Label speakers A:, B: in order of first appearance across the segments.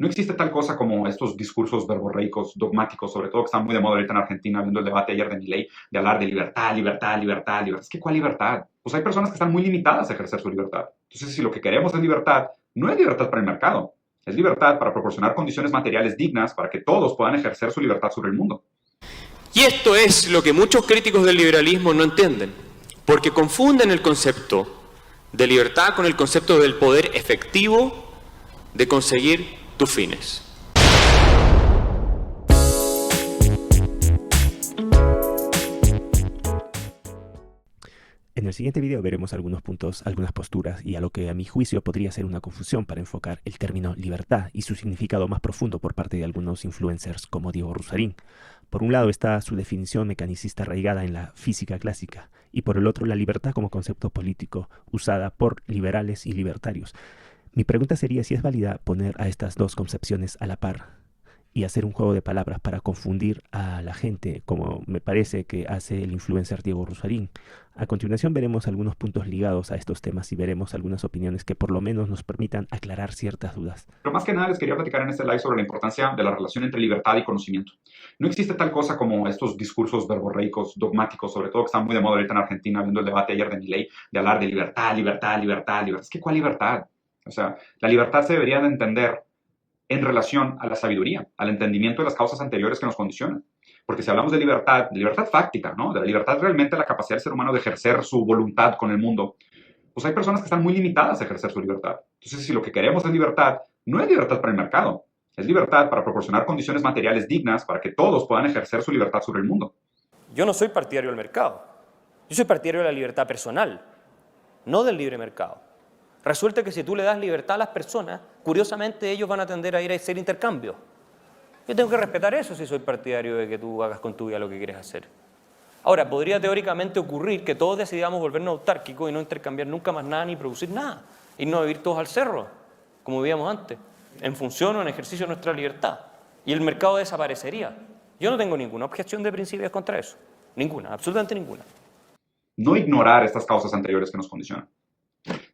A: No existe tal cosa como estos discursos verborreicos, dogmáticos, sobre todo que están muy de moda ahorita en Argentina, viendo el debate ayer de Milei, de hablar de libertad, libertad, libertad, libertad. Es que ¿cuál libertad? Pues hay personas que están muy limitadas a ejercer su libertad. Entonces, si lo que queremos es libertad, no es libertad para el mercado, es libertad para proporcionar condiciones materiales dignas para que todos puedan ejercer su libertad sobre el mundo.
B: Y esto es lo que muchos críticos del liberalismo no entienden, porque confunden el concepto de libertad con el concepto del poder efectivo de conseguir tus fines.
C: En el siguiente video veremos algunos puntos, algunas posturas y a lo que a mi juicio podría ser una confusión para enfocar el término libertad y su significado más profundo por parte de algunos influencers como Diego Rusarín. Por un lado está su definición mecanicista arraigada en la física clásica y por el otro la libertad como concepto político usada por liberales y libertarios. Mi pregunta sería si es válida poner a estas dos concepciones a la par y hacer un juego de palabras para confundir a la gente, como me parece que hace el influencer Diego Rusarín. A continuación veremos algunos puntos ligados a estos temas y veremos algunas opiniones que por lo menos nos permitan aclarar ciertas dudas.
A: Pero más que nada les quería platicar en este live sobre la importancia de la relación entre libertad y conocimiento. No existe tal cosa como estos discursos verborreicos, dogmáticos, sobre todo que están muy de moda ahorita en Argentina, viendo el debate ayer de Milei, de hablar de libertad, libertad, libertad, libertad. Es que ¿cuál libertad? O sea, la libertad se debería de entender en relación a la sabiduría, al entendimiento de las causas anteriores que nos condicionan. Porque si hablamos de libertad fáctica, ¿no? De la libertad realmente la capacidad del ser humano de ejercer su voluntad con el mundo, pues hay personas que están muy limitadas a ejercer su libertad. Entonces, si lo que queremos es libertad, no es libertad para el mercado, es libertad para proporcionar condiciones materiales dignas para que todos puedan ejercer su libertad sobre el mundo.
B: Yo no soy partidario del mercado, yo soy partidario de la libertad personal, no del libre mercado. Resulta que si tú le das libertad a las personas, curiosamente ellos van a tender a ir a hacer intercambio. Yo tengo que respetar eso si soy partidario de que tú hagas con tu vida lo que quieres hacer. Ahora, podría teóricamente ocurrir que todos decidamos volvernos autárquicos y no intercambiar nunca más nada ni producir nada. Irnos a vivir todos al cerro, como vivíamos antes, en función o en ejercicio de nuestra libertad. Y el mercado desaparecería. Yo no tengo ninguna objeción de principios contra eso. Ninguna, absolutamente ninguna.
A: No ignorar estas causas anteriores que nos condicionan.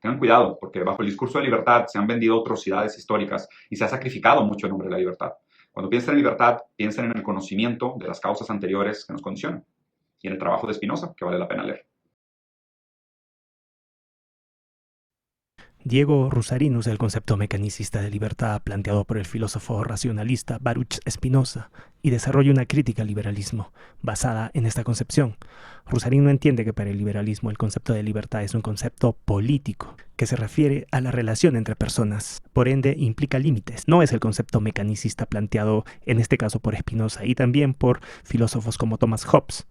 A: Tengan cuidado, porque bajo el discurso de libertad se han vendido atrocidades históricas y se ha sacrificado mucho en nombre de la libertad. Cuando piensen en libertad, piensen en el conocimiento de las causas anteriores que nos condicionan y en el trabajo de Spinoza, que vale la pena leer.
C: Diego Rusarín usa el concepto mecanicista de libertad planteado por el filósofo racionalista Baruch Spinoza y desarrolla una crítica al liberalismo basada en esta concepción. Rusarín no entiende que para el liberalismo el concepto de libertad es un concepto político que se refiere a la relación entre personas, por ende implica límites. No es el concepto mecanicista planteado en este caso por Spinoza y también por filósofos como Thomas Hobbes.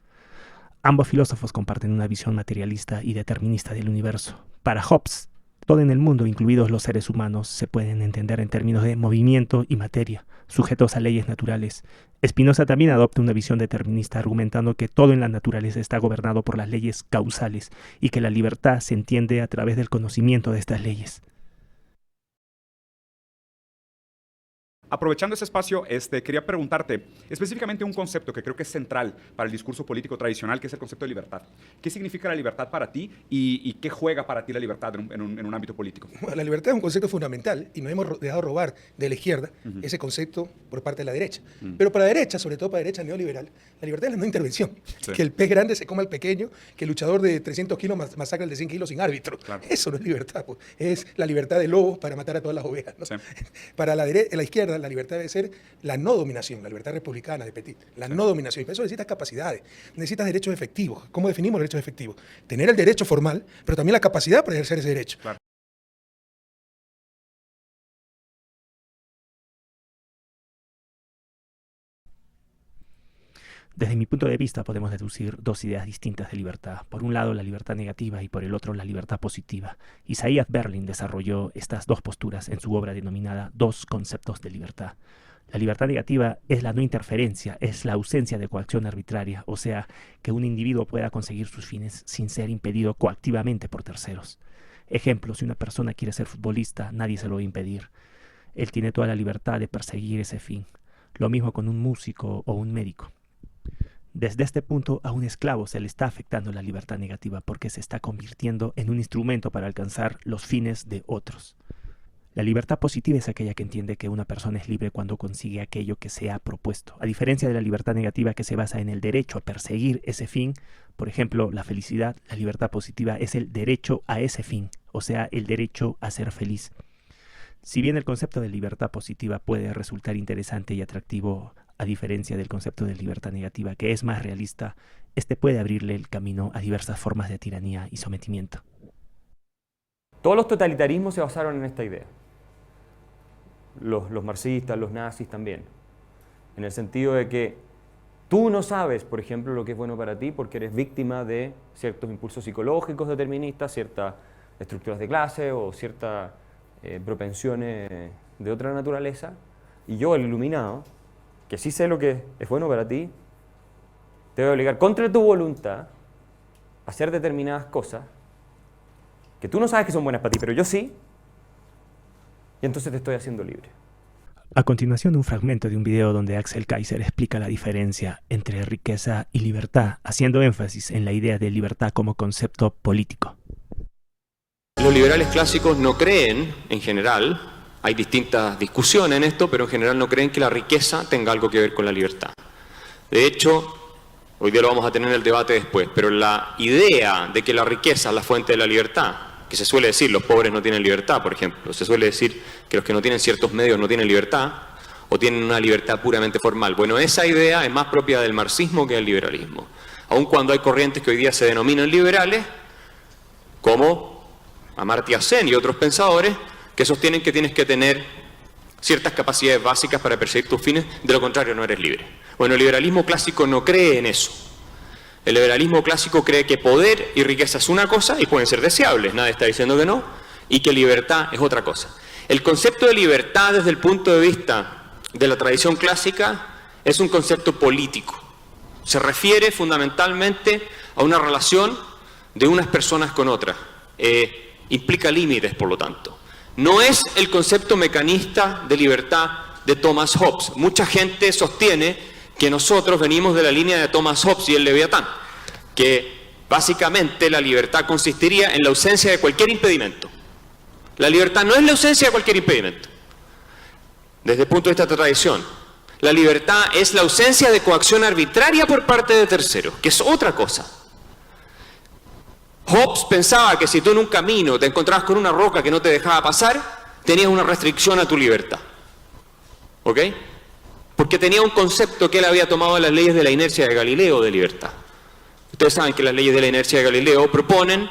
C: Ambos filósofos comparten una visión materialista y determinista del universo. Para Hobbes, todo en el mundo, incluidos los seres humanos, se pueden entender en términos de movimiento y materia, sujetos a leyes naturales. Spinoza también adopta una visión determinista, argumentando que todo en la naturaleza está gobernado por las leyes causales y que la libertad se entiende a través del conocimiento de estas leyes.
A: Aprovechando ese espacio, quería preguntarte específicamente un concepto que creo que es central para el discurso político tradicional, que es el concepto de libertad. ¿Qué significa la libertad para ti y qué juega para ti la libertad en un ámbito político?
D: Bueno, la libertad es un concepto fundamental y nos hemos dejado robar de la izquierda ese concepto por parte de la derecha. Pero para la derecha, sobre todo para la derecha neoliberal, la libertad es la no intervención. Sí. Que el pez grande se coma al pequeño, que el luchador de 300 kilos masacre al de 100 kilos sin árbitro. Claro. Eso no es libertad, pues. Es la libertad del lobo para matar a todas las ovejas, ¿no? Sí. Para la izquierda, la libertad debe ser la no dominación, la libertad republicana de Petit, la no dominación. Y para eso necesitas capacidades, necesitas derechos efectivos. ¿Cómo definimos derechos efectivos? Tener el derecho formal, pero también la capacidad para ejercer ese derecho. Claro.
C: Desde mi punto de vista podemos deducir dos ideas distintas de libertad. Por un lado la libertad negativa y por el otro la libertad positiva. Isaiah Berlin desarrolló estas dos posturas en su obra denominada Dos conceptos de libertad. La libertad negativa es la no interferencia, es la ausencia de coacción arbitraria, o sea, que un individuo pueda conseguir sus fines sin ser impedido coactivamente por terceros. Ejemplo, si una persona quiere ser futbolista, nadie se lo va a impedir. Él tiene toda la libertad de perseguir ese fin. Lo mismo con un músico o un médico. Desde este punto, a un esclavo se le está afectando la libertad negativa porque se está convirtiendo en un instrumento para alcanzar los fines de otros. La libertad positiva es aquella que entiende que una persona es libre cuando consigue aquello que se ha propuesto. A diferencia de la libertad negativa que se basa en el derecho a perseguir ese fin, por ejemplo, la felicidad, la libertad positiva es el derecho a ese fin, o sea, el derecho a ser feliz. Si bien el concepto de libertad positiva puede resultar interesante y atractivo, a diferencia del concepto de libertad negativa, que es más realista, este puede abrirle el camino a diversas formas de tiranía y sometimiento.
B: Todos los totalitarismos se basaron en esta idea. Los marxistas, los nazis también. En el sentido de que tú no sabes, por ejemplo, lo que es bueno para ti porque eres víctima de ciertos impulsos psicológicos deterministas, ciertas estructuras de clase o ciertas propensiones de otra naturaleza. Y yo, el iluminado, que sí sé lo que es bueno para ti, te voy a obligar contra tu voluntad a hacer determinadas cosas que tú no sabes que son buenas para ti, pero yo sí, y entonces te estoy haciendo libre.
C: A continuación, un fragmento de un video donde Axel Kaiser explica la diferencia entre riqueza y libertad, haciendo énfasis en la idea de libertad como concepto político.
E: Los liberales clásicos no creen, en general, hay distintas discusiones en esto, pero en general no creen que la riqueza tenga algo que ver con la libertad. De hecho, hoy día lo vamos a tener en el debate después, pero la idea de que la riqueza es la fuente de la libertad, que se suele decir los pobres no tienen libertad, por ejemplo, se suele decir que los que no tienen ciertos medios no tienen libertad, o tienen una libertad puramente formal. Bueno, esa idea es más propia del marxismo que del liberalismo. Aun cuando hay corrientes que hoy día se denominan liberales, como Amartya Sen y otros pensadores, que sostienen que tienes que tener ciertas capacidades básicas para perseguir tus fines, de lo contrario no eres libre. Bueno, el liberalismo clásico no cree en eso. El liberalismo clásico cree que poder y riqueza es una cosa y pueden ser deseables, nadie está diciendo que no, y que libertad es otra cosa. El concepto de libertad desde el punto de vista de la tradición clásica es un concepto político. Se refiere fundamentalmente a una relación de unas personas con otras. Implica límites, por lo tanto. No es el concepto mecanista de libertad de Thomas Hobbes. Mucha gente sostiene que nosotros venimos de la línea de Thomas Hobbes y el Leviatán, que básicamente la libertad consistiría en la ausencia de cualquier impedimento. La libertad no es la ausencia de cualquier impedimento. Desde el punto de vista de esta tradición, la libertad es la ausencia de coacción arbitraria por parte de terceros, que es otra cosa. Hobbes pensaba que si tú en un camino te encontrabas con una roca que no te dejaba pasar, tenías una restricción a tu libertad. ¿Ok? Porque tenía un concepto que él había tomado de las leyes de la inercia de Galileo de libertad. Ustedes saben que las leyes de la inercia de Galileo proponen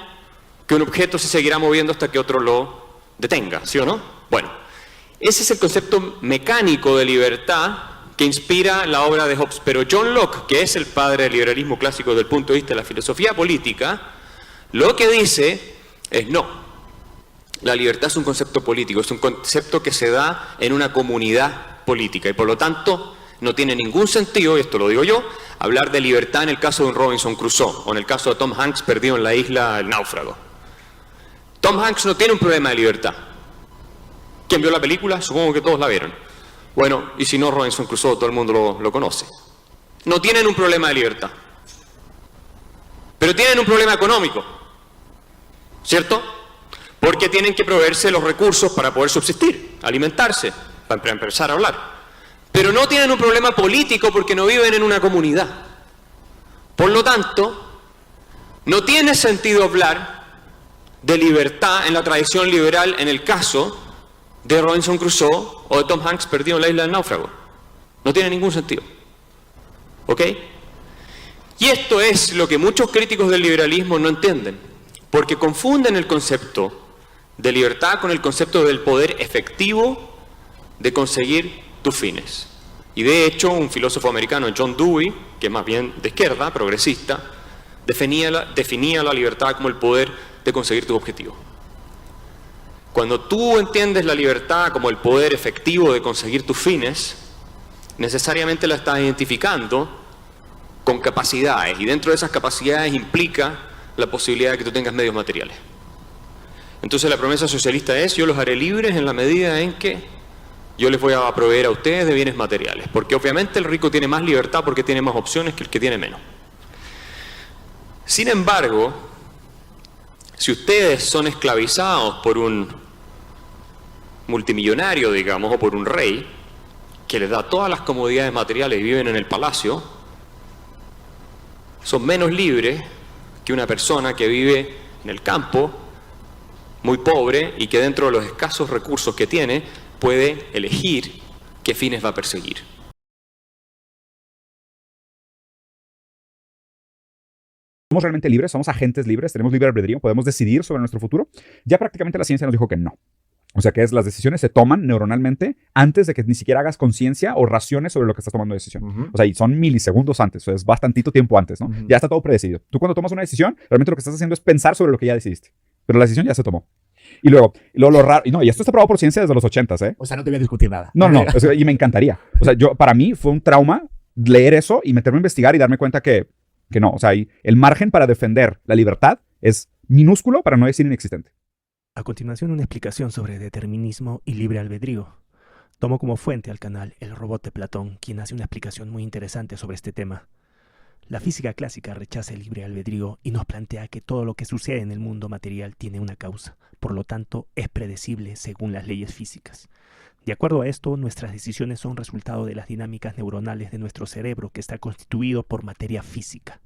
E: que un objeto se seguirá moviendo hasta que otro lo detenga, ¿sí o no? Bueno, ese es el concepto mecánico de libertad que inspira la obra de Hobbes. Pero John Locke, que es el padre del liberalismo clásico desde el punto de vista de la filosofía política, lo que dice es no. La libertad es un concepto político, es un concepto que se da en una comunidad política y por lo tanto no tiene ningún sentido, y esto lo digo yo, hablar de libertad en el caso de un Robinson Crusoe o en el caso de Tom Hanks perdido en la isla El Náufrago. Tom Hanks no tiene un problema de libertad. ¿Quién vio la película? Supongo que todos la vieron. Bueno, y si no, Robinson Crusoe todo el mundo lo conoce. No tienen un problema de libertad, pero tienen un problema económico, ¿cierto? Porque tienen que proveerse los recursos para poder subsistir, alimentarse, para empezar a hablar. Pero no tienen un problema político porque no viven en una comunidad. Por lo tanto, no tiene sentido hablar de libertad en la tradición liberal en el caso de Robinson Crusoe o de Tom Hanks perdido en la isla del náufrago. No tiene ningún sentido. ¿Ok? Y esto es lo que muchos críticos del liberalismo no entienden, porque confunden el concepto de libertad con el concepto del poder efectivo de conseguir tus fines. Y de hecho, un filósofo americano, John Dewey, que es más bien de izquierda, progresista, definía la libertad como el poder de conseguir tus objetivos. Cuando tú entiendes la libertad como el poder efectivo de conseguir tus fines, necesariamente la estás identificando con capacidades, y dentro de esas capacidades implica la posibilidad de que tú tengas medios materiales. Entonces la promesa socialista es: yo los haré libres en la medida en que yo les voy a proveer a ustedes de bienes materiales, porque obviamente el rico tiene más libertad porque tiene más opciones que el que tiene menos. Sin embargo, si ustedes son esclavizados por un multimillonario, digamos, o por un rey, que les da todas las comodidades materiales y viven en el palacio, son menos libres que una persona que vive en el campo, muy pobre, y que dentro de los escasos recursos que tiene, puede elegir qué fines va a perseguir.
A: ¿Somos realmente libres? ¿Somos agentes libres? ¿Tenemos libre albedrío? ¿Podemos decidir sobre nuestro futuro? Ya prácticamente la ciencia nos dijo que no. O sea, que las decisiones se toman neuronalmente antes de que ni siquiera hagas conciencia o raciones sobre lo que estás tomando decisión. O sea, y son milisegundos antes, o sea, es bastantito tiempo antes, ¿no? Ya está todo predecidido. Tú cuando tomas una decisión, realmente lo que estás haciendo es pensar sobre lo que ya decidiste. Pero la decisión ya se tomó. Y luego lo raro, y esto está probado por ciencia desde los 80s, ¿eh?
F: O sea, no te voy a discutir nada.
A: No, y me encantaría. O sea, para mí fue un trauma leer eso y meterme a investigar y darme cuenta que no. O sea, el margen para defender la libertad es minúsculo, para no decir inexistente.
C: A continuación, una explicación sobre determinismo y libre albedrío. Tomo como fuente al canal El Robot de Platón, quien hace una explicación muy interesante sobre este tema. La física clásica rechaza el libre albedrío y nos plantea que todo lo que sucede en el mundo material tiene una causa, por lo tanto es predecible según las leyes físicas. De acuerdo a esto, nuestras decisiones son resultado de las dinámicas neuronales de nuestro cerebro, que está constituido por materia física.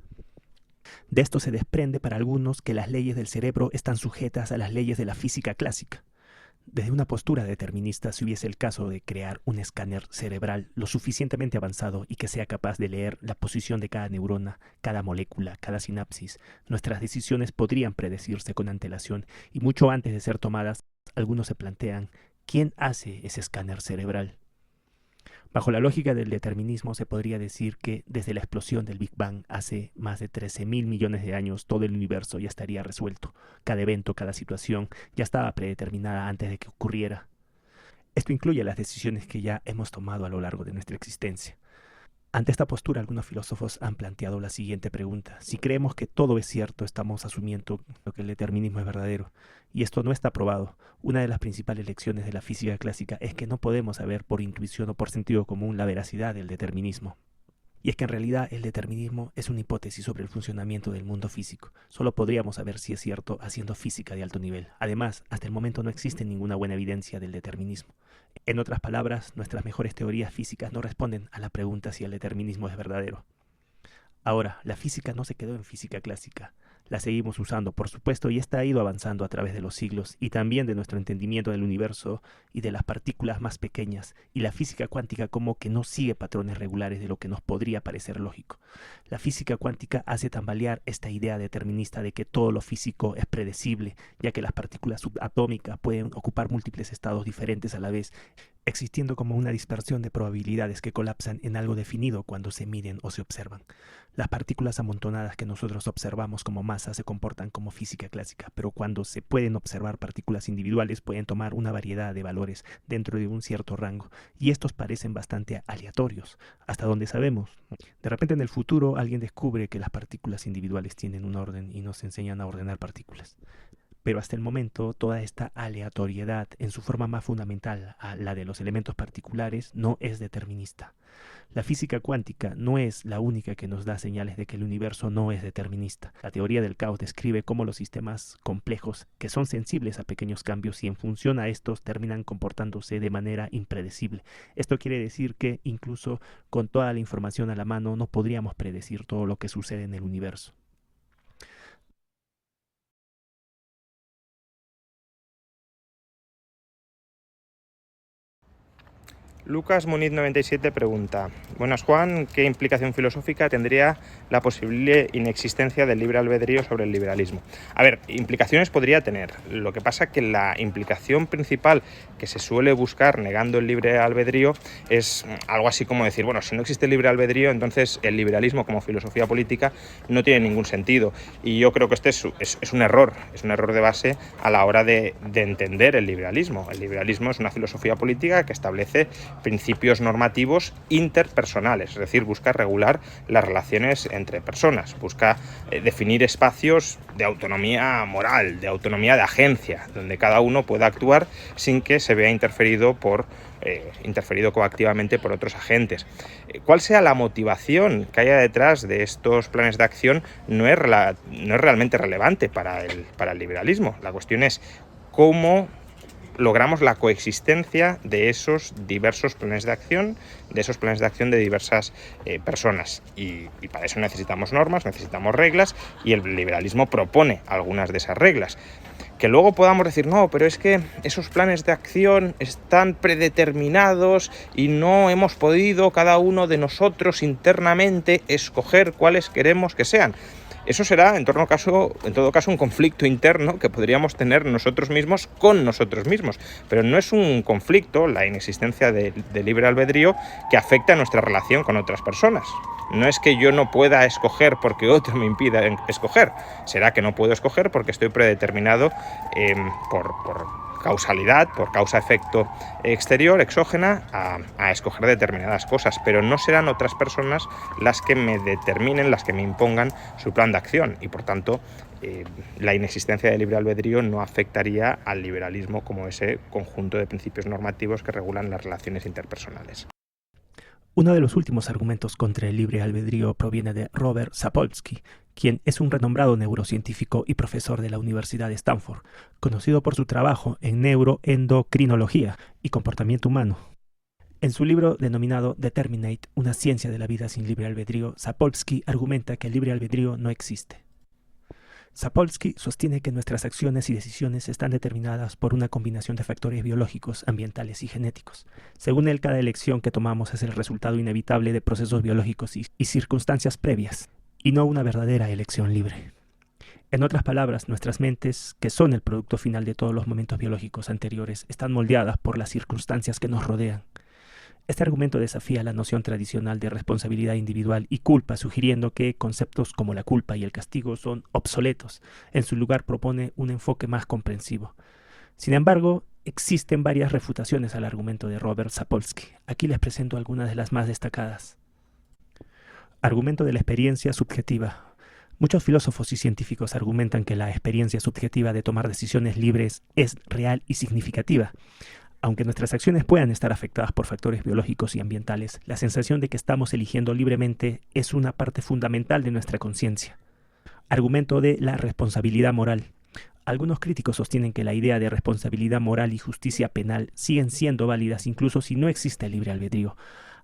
C: De esto se desprende para algunos que las leyes del cerebro están sujetas a las leyes de la física clásica. Desde una postura determinista, si hubiese el caso de crear un escáner cerebral lo suficientemente avanzado y que sea capaz de leer la posición de cada neurona, cada molécula, cada sinapsis, nuestras decisiones podrían predecirse con antelación, y mucho antes de ser tomadas, algunos se plantean, ¿quién hace ese escáner cerebral? Bajo la lógica del determinismo se podría decir que desde la explosión del Big Bang hace más de 13.000 millones de años todo el universo ya estaría resuelto. Cada evento, cada situación ya estaba predeterminada antes de que ocurriera. Esto incluye las decisiones que ya hemos tomado a lo largo de nuestra existencia. Ante esta postura, algunos filósofos han planteado la siguiente pregunta. Si creemos que todo es cierto, estamos asumiendo que el determinismo es verdadero. Y esto no está probado. Una de las principales lecciones de la física clásica es que no podemos saber por intuición o por sentido común la veracidad del determinismo. Y es que en realidad el determinismo es una hipótesis sobre el funcionamiento del mundo físico. Solo podríamos saber si es cierto haciendo física de alto nivel. Además, hasta el momento no existe ninguna buena evidencia del determinismo. En otras palabras, nuestras mejores teorías físicas no responden a la pregunta si el determinismo es verdadero. Ahora, la física no se quedó en física clásica. La seguimos usando, por supuesto, y esta ha ido avanzando a través de los siglos y también de nuestro entendimiento del universo y de las partículas más pequeñas, y la física cuántica como que no sigue patrones regulares de lo que nos podría parecer lógico. La física cuántica hace tambalear esta idea determinista de que todo lo físico es predecible, ya que las partículas subatómicas pueden ocupar múltiples estados diferentes a la vez, existiendo como una dispersión de probabilidades que colapsan en algo definido cuando se miden o se observan. Las partículas amontonadas que nosotros observamos como masa se comportan como física clásica, pero cuando se pueden observar partículas individuales pueden tomar una variedad de valores dentro de un cierto rango, y estos parecen bastante aleatorios, hasta donde sabemos. De repente en el futuro alguien descubre que las partículas individuales tienen un orden y nos enseñan a ordenar partículas. Pero hasta el momento, toda esta aleatoriedad, en su forma más fundamental, a la de los elementos particulares, no es determinista. La física cuántica no es la única que nos da señales de que el universo no es determinista. La teoría del caos describe cómo los sistemas complejos, que son sensibles a pequeños cambios y en función a estos terminan comportándose de manera impredecible. Esto quiere decir que, incluso con toda la información a la mano, no podríamos predecir todo lo que sucede en el universo.
G: Lucas Muniz 97 pregunta: buenas Juan, ¿qué implicación filosófica tendría la posible inexistencia del libre albedrío sobre el liberalismo? A ver, implicaciones podría tener. Lo que pasa es que la implicación principal que se suele buscar negando el libre albedrío es algo así como decir, bueno, si no existe el libre albedrío, entonces el liberalismo como filosofía política no tiene ningún sentido. Y yo creo que este es un error de base a la hora de entender el liberalismo. El liberalismo es una filosofía política que establece principios normativos interpersonales, es decir, busca regular las relaciones entre personas, busca definir espacios de autonomía moral, de autonomía de agencia, donde cada uno pueda actuar sin que se vea interferido coactivamente por otros agentes. Cuál sea la motivación que haya detrás de estos planes de acción no es realmente relevante para el liberalismo. La cuestión es cómo logramos la coexistencia de esos diversos planes de acción, de diversas personas. Y para eso necesitamos normas, necesitamos reglas, y el liberalismo propone algunas de esas reglas. Que luego podamos decir, no, pero es que esos planes de acción están predeterminados y no hemos podido cada uno de nosotros internamente escoger cuáles queremos que sean. Eso será, en todo caso, un conflicto interno que podríamos tener nosotros mismos con nosotros mismos. Pero no es un conflicto, la inexistencia de libre albedrío, que afecta a nuestra relación con otras personas. No es que yo no pueda escoger porque otro me impida escoger. Será que no puedo escoger porque estoy predeterminado por causalidad, por causa-efecto exterior, exógena, a escoger determinadas cosas, pero no serán otras personas las que me determinen, las que me impongan su plan de acción, y por tanto la inexistencia del libre albedrío no afectaría al liberalismo como ese conjunto de principios normativos que regulan las relaciones interpersonales.
C: Uno de los últimos argumentos contra el libre albedrío proviene de Robert Sapolsky, quien es un renombrado neurocientífico y profesor de la Universidad de Stanford, conocido por su trabajo en neuroendocrinología y comportamiento humano. En su libro denominado Determinate, una ciencia de la vida sin libre albedrío, Sapolsky argumenta que el libre albedrío no existe. Sapolsky sostiene que nuestras acciones y decisiones están determinadas por una combinación de factores biológicos, ambientales y genéticos. Según él, cada elección que tomamos es el resultado inevitable de procesos biológicos y circunstancias previas, y no una verdadera elección libre. En otras palabras, nuestras mentes, que son el producto final de todos los momentos biológicos anteriores, están moldeadas por las circunstancias que nos rodean. Este argumento desafía la noción tradicional de responsabilidad individual y culpa, sugiriendo que conceptos como la culpa y el castigo son obsoletos. En su lugar propone un enfoque más comprensivo. Sin embargo, existen varias refutaciones al argumento de Robert Sapolsky. Aquí les presento algunas de las más destacadas. Argumento de la experiencia subjetiva. Muchos filósofos y científicos argumentan que la experiencia subjetiva de tomar decisiones libres es real y significativa. Aunque nuestras acciones puedan estar afectadas por factores biológicos y ambientales, la sensación de que estamos eligiendo libremente es una parte fundamental de nuestra conciencia. Argumento de la responsabilidad moral. Algunos críticos sostienen que la idea de responsabilidad moral y justicia penal siguen siendo válidas incluso si no existe libre albedrío.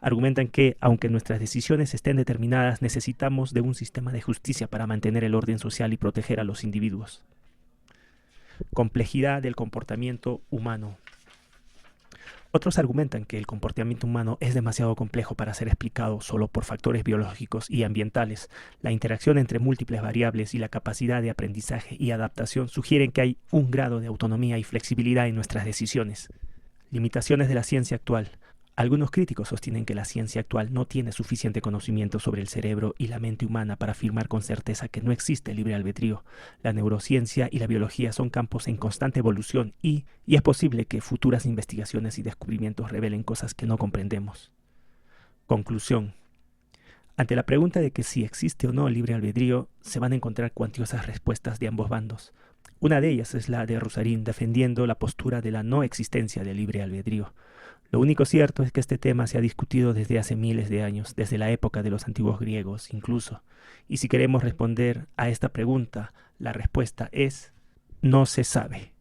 C: Argumentan que, aunque nuestras decisiones estén determinadas, necesitamos de un sistema de justicia para mantener el orden social y proteger a los individuos. Complejidad del comportamiento humano. Otros argumentan que el comportamiento humano es demasiado complejo para ser explicado solo por factores biológicos y ambientales. La interacción entre múltiples variables y la capacidad de aprendizaje y adaptación sugieren que hay un grado de autonomía y flexibilidad en nuestras decisiones. Limitaciones de la ciencia actual. Algunos críticos sostienen que la ciencia actual no tiene suficiente conocimiento sobre el cerebro y la mente humana para afirmar con certeza que no existe libre albedrío. La neurociencia y la biología son campos en constante evolución y es posible que futuras investigaciones y descubrimientos revelen cosas que no comprendemos. Conclusión. Ante la pregunta de que si existe o no libre albedrío, se van a encontrar cuantiosas respuestas de ambos bandos. Una de ellas es la de Rusarín, defendiendo la postura de la no existencia del libre albedrío. Lo único cierto es que este tema se ha discutido desde hace miles de años, desde la época de los antiguos griegos incluso. Y si queremos responder a esta pregunta, la respuesta es: no se sabe.